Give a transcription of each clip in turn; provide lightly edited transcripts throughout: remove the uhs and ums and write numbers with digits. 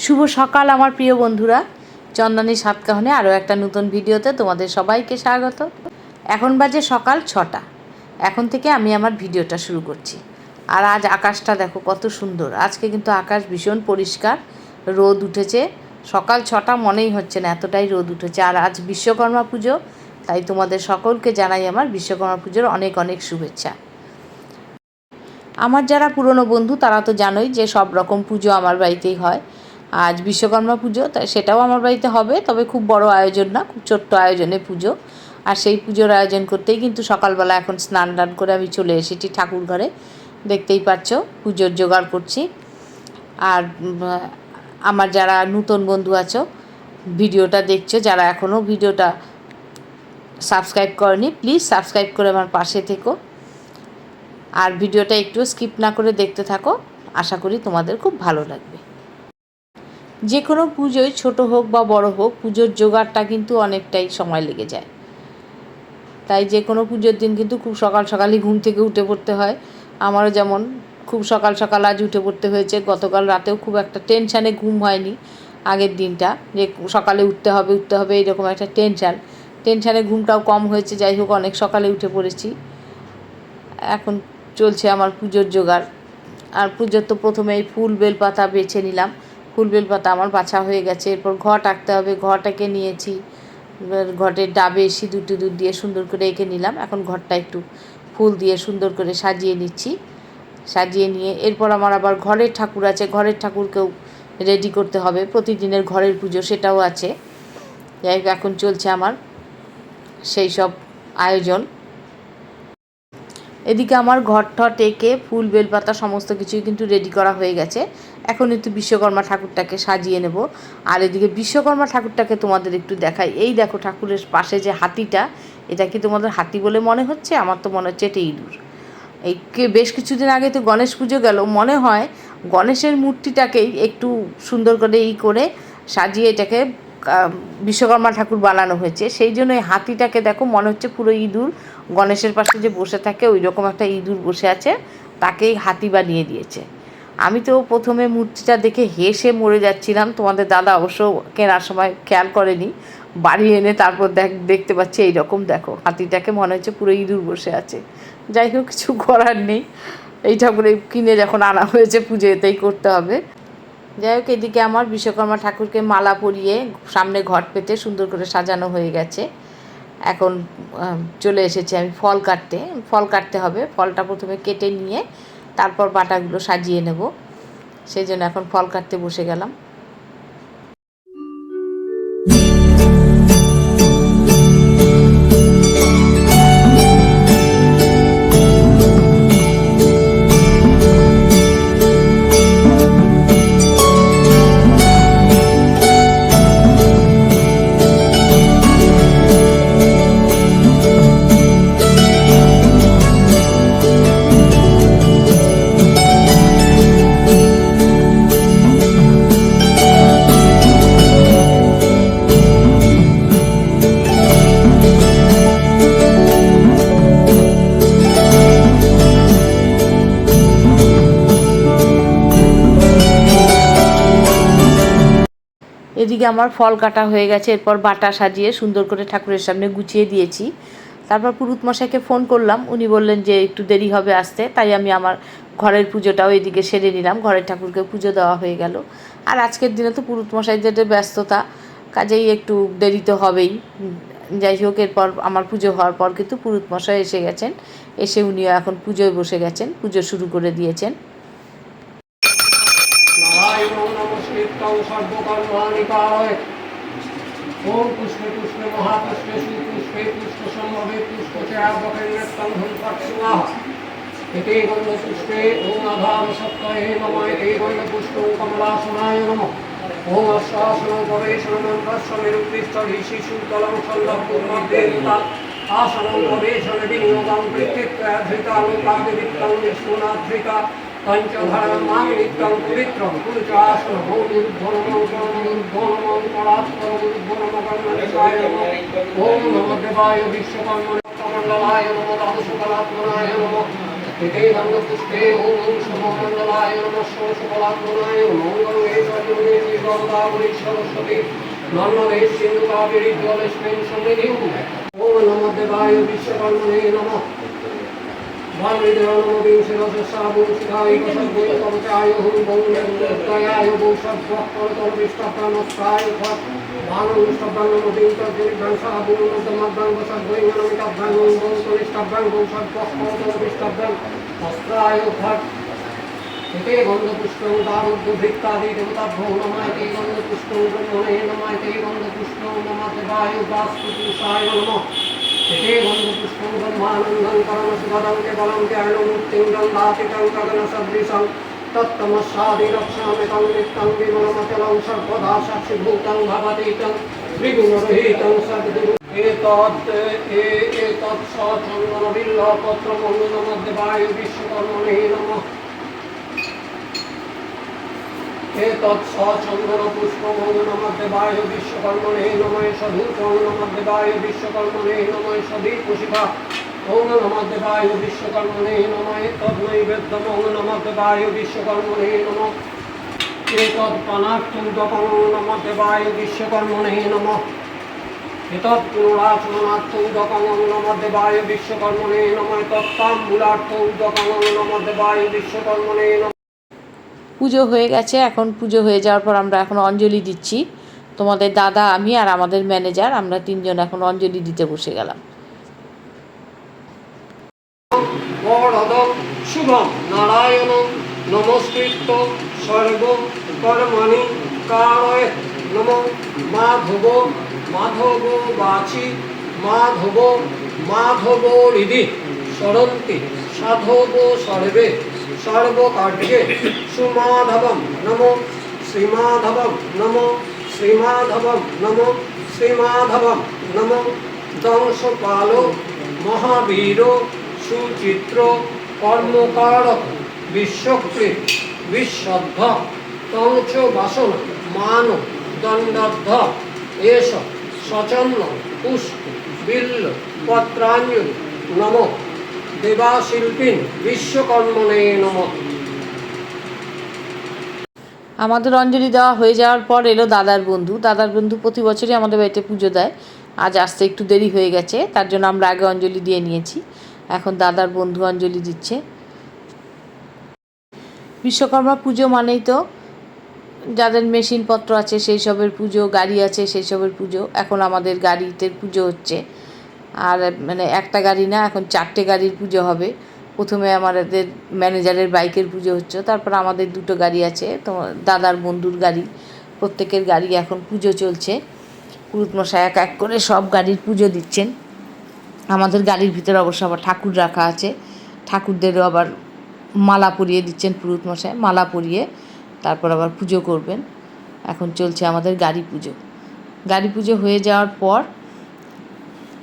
শুভ সকাল আমার প্রিয় বন্ধুরা, চন্দনী সাতকাহনে আরও একটা নতুন ভিডিওতে তোমাদের সবাইকে স্বাগত। এখন বাজে সকাল 6টা। এখন থেকে আমি আমার ভিডিওটা শুরু করছি। আর আজ আকাশটা দেখো কত সুন্দর। আজকে কিন্তু আকাশ ভীষণ পরিষ্কার, রোদ উঠেছে। সকাল 6টা মনেই হচ্ছে না, এতটাই রোদ উঠেছে। আর আজ বিশ্বকর্মা পুজো, তাই তোমাদের সকলকে জানাই আমার বিশ্বকর্মা পুজোর অনেক অনেক শুভেচ্ছা। আমার যারা পুরনো বন্ধু তারা তো জানোই যে সব রকম পুজো আমার বাড়িতেই হয়। আজ বিশ্বকর্মা পুজো, তাই সেটাও আমার বাড়িতে হবে, তবে খুব বড় আয়োজন না, খুব ছোট্ট আয়োজনে পুজো। আর সেই পুজোর আয়োজন করতেই কিন্তু সকালবেলা এখন স্নান টান করে আমি চলে এসেছি ঠাকুর ঘরে। দেখতেই পাচ্ছ পুজোর জোগাড় করছি। আর আমার যারা নতুন বন্ধু আছো, ভিডিওটা দেখছো, যারা এখনও ভিডিওটা সাবস্ক্রাইব করনি, প্লিজ সাবস্ক্রাইব করে আমার পাশে থেকো। আর ভিডিওটা একটু স্কিপ না করে দেখতে থাকো, আশা করি তোমাদের খুব ভালো লাগবে। যে কোনো পুজোয় ছোট হোক বা বড় হোক, পুজোর জোগাড়টা কিন্তু অনেকটাই সময় লেগে যায়। তাই যে কোনো পুজোর দিন কিন্তু খুব সকাল সকালই ঘুম থেকে উঠে পড়তে হয়। আমারও যেমন খুব সকাল সকাল আজ উঠে পড়তে হয়েছে। গতকাল রাতেও খুব একটা টেনশানে ঘুম হয়নি আগের দিনটা, যে সকালে উঠতে হবে এরকম একটা টেনশানে ঘুমটাও কম হয়েছে। যাই হোক, অনেক সকালে উঠে পড়েছি। এখন চলছে আমার পুজোর জোগাড়। আর পুজোর তো প্রথমেই ফুল বেলপাতা বেছে নিলাম। ফুল বেলপাতা আমার বাছা হয়ে গেছে। এরপর ঘট আঁকতে হবে, ঘটাকে নিয়েছি। ঘটের ডাবে সিঁদুর টিঁদুর দিয়ে সুন্দর করে এঁকে নিলাম। এখন ঘরটা একটু ফুল দিয়ে সুন্দর করে সাজিয়ে নিচ্ছি। সাজিয়ে নিয়ে এরপর আমার আবার ঘরের ঠাকুর আছে, ঘরের ঠাকুরকেও রেডি করতে হবে। প্রতিদিনের ঘরের পুজো সেটাও আছে। যাই হোক, এখন চলছে আমার সেই সব আয়োজন। এদিকে আমার ঘর ঠট এঁকে ফুল বেলপাতা সমস্ত কিছুই কিন্তু রেডি করা হয়ে গেছে। এখন একটু বিশ্বকর্মা ঠাকুরটাকে সাজিয়ে নেব। আর এদিকে বিশ্বকর্মা ঠাকুরটাকে তোমাদের একটু দেখাই। এই দেখো ঠাকুরের পাশে যে হাতিটা, এটা কি তোমাদের হাতি বলে মনে হচ্ছে? আমার তো মনে হচ্ছে এটা ইঁদুর। বেশ কিছুদিন আগে তো গণেশ পুজো গেল, মনে হয় গণেশের মূর্তিটাকেই একটু সুন্দর করে সাজিয়ে এটাকে বিশ্বকর্মা ঠাকুর বানানো হয়েছে। সেই জন্য এই হাতিটাকে দেখো মনে হচ্ছে পুরো ইঁদুর। গণেশের পাশে যে বসে থাকে ওই রকম একটা ইঁদুর বসে আছে, তাকেই হাতি বানিয়ে দিয়েছে। আমি তো প্রথমে মূর্তিটা দেখে হেসে মরে যাচ্ছিলাম। তোমাদের দাদা অবশ্য কেনার সময় খেয়াল করেনি, বাড়ি এনে তারপর দেখতে পাচ্ছি এইরকম দেখো হাতিটাকে মনে হচ্ছে পুরো ইঁদুর বসে আছে। যাই হোক, কিছু করার নেই, এই ঠাকুরে কিনে যখন আনা হয়েছে পুজো এতেই করতে হবে। যাই হোক, এদিকে আমার বিশ্বকর্মা ঠাকুরকে মালা পরিয়ে সামনে ঘট পেতে সুন্দর করে সাজানো হয়ে গেছে। এখন চলে এসেছি আমি ফল কাটতে হবে। ফলটা প্রথমে কেটে নিয়ে তারপর বাটাগুলো সাজিয়ে নেব। সেই জন্য এখন ফল কাটতে বসে গেলাম। এদিকে আমার ফল কাটা হয়ে গেছে। এরপর বাটা সাজিয়ে সুন্দর করে ঠাকুরের সামনে গুছিয়ে দিয়েছি। তারপর পুরুত মশাইকে ফোন করলাম, উনি বললেন যে একটু দেরি হবে আসতে। তাই আমি আমার ঘরের পুজোটাও এদিকে সেরে নিলাম। ঘরের ঠাকুরকে পুজো দেওয়া হয়ে গেল। আর আজকের দিনে তো পুরুত মশাইদের ব্যস্ততা, কাজেই একটু দেরি তো হবেই। যাই হোক, এরপর আমার পুজো হওয়ার পর কিন্তু পুরুত মশাই এসে গেছেন। এসে উনিও এখন পুজোয় বসে গেছেন, পুজো শুরু করে দিয়েছেন। ओम पुष्पे पुष्पे महापुष्पे सुपुष्पे पुष्प संभवे पुष्प चयावके नृत्यं धूपट स्वाहा इति गंध पुष्पे ओम आधार सत्तये नमः इति गंध पुष्पे कमलासनाय नमः ओम अष्टासनं गवेषण मंत्रस्य निरुक्तिश्च ऋषिशूतलं सल्लभूर्मदेवता आसनं गवेषण विनियोगं कृत्तित्वधृता लोकादिवित्तं विष्णुनाधृता पंचधरं मांगलिकं पवित्रं पुरुषासनं ओम निर्धनमं परात्परं ओम नमो देवाय विश्वकर्मण्यमंडलाय नमो रामसुकलात्मनाय नमो इति गंधपुष्पे ओम सममंडलाय नमः शिवसुकलात्मनाय मंगलमेश्वरी गोदावरी सरस्वती नर्मदे सिंधु कावेरी जलेस्मिन् सन्निधिं ओम नमो देवाय विश्वकर्मणे नमः भामिदेव नमो विंशतिसहस्राबुं शिखाय कसद्वै कवचाय हुं बौद्धयाय भूषद्वक्परतर्विष्टप्रणस्ताय फट् भानुष्टभ्रं नमो विंशतिसहस्राबुं नमद्भं वसद्वै नमितभ्रं बौद्धनिष्टभ्रं भूषद्वक्परतर्विष्टभ्रं अस्त्राय फट् इति गन्धपुष्पं दारुद्भृत्तादि देवताभ्यो नमः इति गन्धपुष्पं ब्रह्मणे नमः इति गन्धपुष्पं नमः देवाय वास्तुपुरुषाय नमः इति गन्धपुष्पं ब्रह्मानन्दं परमसुभदं केवलं ज्ञानमुक्तिं गन्धातीतं गगनसदृशं तत्तमस्सादिरक्षामि तं नित्यं विमलमचलं सर्वदा साक्षिभूतं भवति तं त्रिगुणरहितं सद्गुरुं एतत् सचन्दनबिल्लपत्रं नमः देवाय विश्वकर्मणे नमः एतत् सचन्दनपुष्पं नमः देवाय विश्वकर्मणे नमः सधूपं नमः देवाय विश्वकर्मणे नमः सदीपुषिका ॐ नमः देवाय विश्वकर्मणे नमः तद्नैवेद्यं नमः देवाय विश्वकर्मणे नमः एतत्पनार्थं नमः देवाय विश्वकर्मणे नमः एतत् पुनराचमनार्थं नमः देवाय विश्वकर्मणे नमः तत्ताम्बूलार्थं नमः देवाय विश्वकर्मणे नमः। পুজো হয়ে গেছে। এখন পুজো হয়ে যাওয়ার পর আমরা এখন অঞ্জলি দিচ্ছি। তোমাদের দাদা, আমি আর আমাদের ম্যানেজার, আমরা তিনজন এখন অঞ্জলি দিতে বসে গেলাম। শুভম নারায়ণ নমস্কৃত্য সর্ব কর্মণি কারয়ে নমঃ মাধব মাধব বাচি মাধব মাধব হৃদি সরন্তি সাধব সর্বে सर्वकार्ये सुमाधवं नमो श्रीमाधवं नमो श्रीमाधवं नमो श्रीमाधवं नमो दंशपालो महावीरो सुचित्रो कर्मकारक विश्वकृत विशुद्ध तंच वासन मान दंडद्ध एष सचन्न पुष्प बिल्ल पत्रांजलि नमो देवाशिल्पिन विश्वकर्मणे नमः। আমাদের অঞ্জলি দেওয়া হয়ে যাওয়ার পর এলো দাদার বন্ধু। দাদার বন্ধু প্রতি বছরই আমাদের বাড়িতে পুজো দেয়। আজ আসতে একটু দেরি হয়ে গেছে, তার জন্য আমরা আগে অঞ্জলি দিয়ে নিয়েছি। এখন দাদার বন্ধু অঞ্জলি দিচ্ছে। বিশ্বকর্মা পুজো মানেই তো যাদের মেশিনপত্র আছে সেই সবের পুজো, গাড়ি আছে সেই সবের পুজো। এখন আমাদের গাড়িতে পুজো হচ্ছে, আর মানে একটা গাড়ি না, এখন 4টে গাড়ির পুজো হবে। প্রথমে আমাদের ম্যানেজারের বাইকের পুজো হচ্ছে, তারপর আমাদের 2টো গাড়ি আছে, তো দাদার বন্ধুর গাড়ি, প্রত্যেকের গাড়ি এখন পুজো চলছে। পুরুতমশাই এক এক করে সব গাড়ির পুজো দিচ্ছেন। আমাদের গাড়ির ভিতরে অবশ্য আবার ঠাকুর রাখা আছে, ঠাকুরদেরও আবার মালা পরিয়ে দিচ্ছেন পুরুতমশাই। মালা পরিয়ে তারপর আবার পুজো করবেন। এখন চলছে আমাদের গাড়ি পুজো। গাড়ি পুজো হয়ে যাওয়ার পর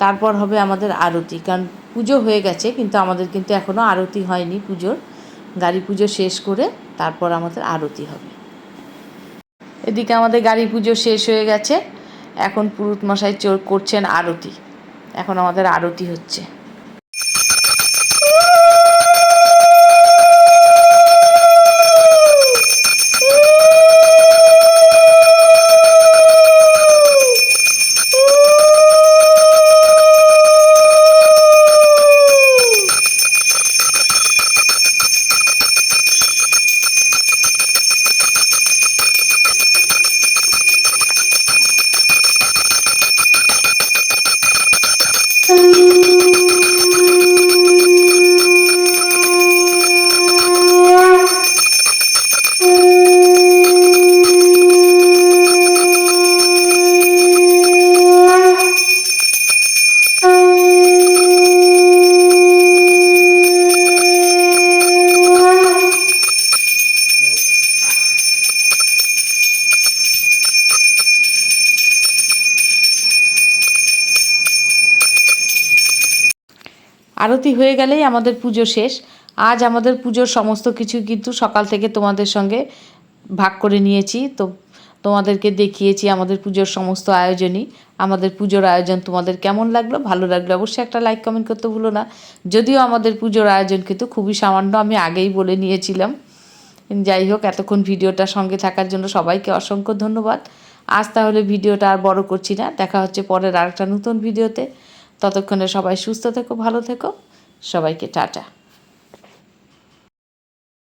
তারপর হবে আমাদের আরতি, কারণ পুজো হয়ে গেছে কিন্তু আমাদের কিন্তু এখনও আরতি হয়নি পুজোর। গাড়ি পুজো শেষ করে তারপর আমাদের আরতি হবে। এদিকে আমাদের গাড়ি পুজো শেষ হয়ে গেছে, এখন পুরুতমশাই করছেন আরতি। এখন আমাদের আরতি হচ্ছে। আরতি হয়ে গেলেই আমাদের পুজো শেষ। আজ আমাদের পুজোর সমস্ত কিছু কিন্তু সকাল থেকে তোমাদের সঙ্গে ভাগ করে নিয়েছি, তো তোমাদেরকে দেখিয়েছি আমাদের পুজোর সমস্ত আয়োজনই। আমাদের পুজোর আয়োজন তোমাদের কেমন লাগলো? ভালো লাগলো অবশ্যই একটা লাইক কমেন্ট করতে ভুলো না। যদিও আমাদের পুজোর আয়োজন কিন্তু খুবই সামান্য, আমি আগেই বলে নিয়েছিলাম। যাই হোক, এতক্ষণ ভিডিওটার সঙ্গে থাকার জন্য সবাইকে অসংখ্য ধন্যবাদ। আজ তাহলে ভিডিওটা আর বড় করছি না, দেখা হচ্ছে পরের আরেকটা নতুন ভিডিওতে। ততক্ষণে সবাই সুস্থ থেকো, ভালো থেকো, সবাইকে টাটা।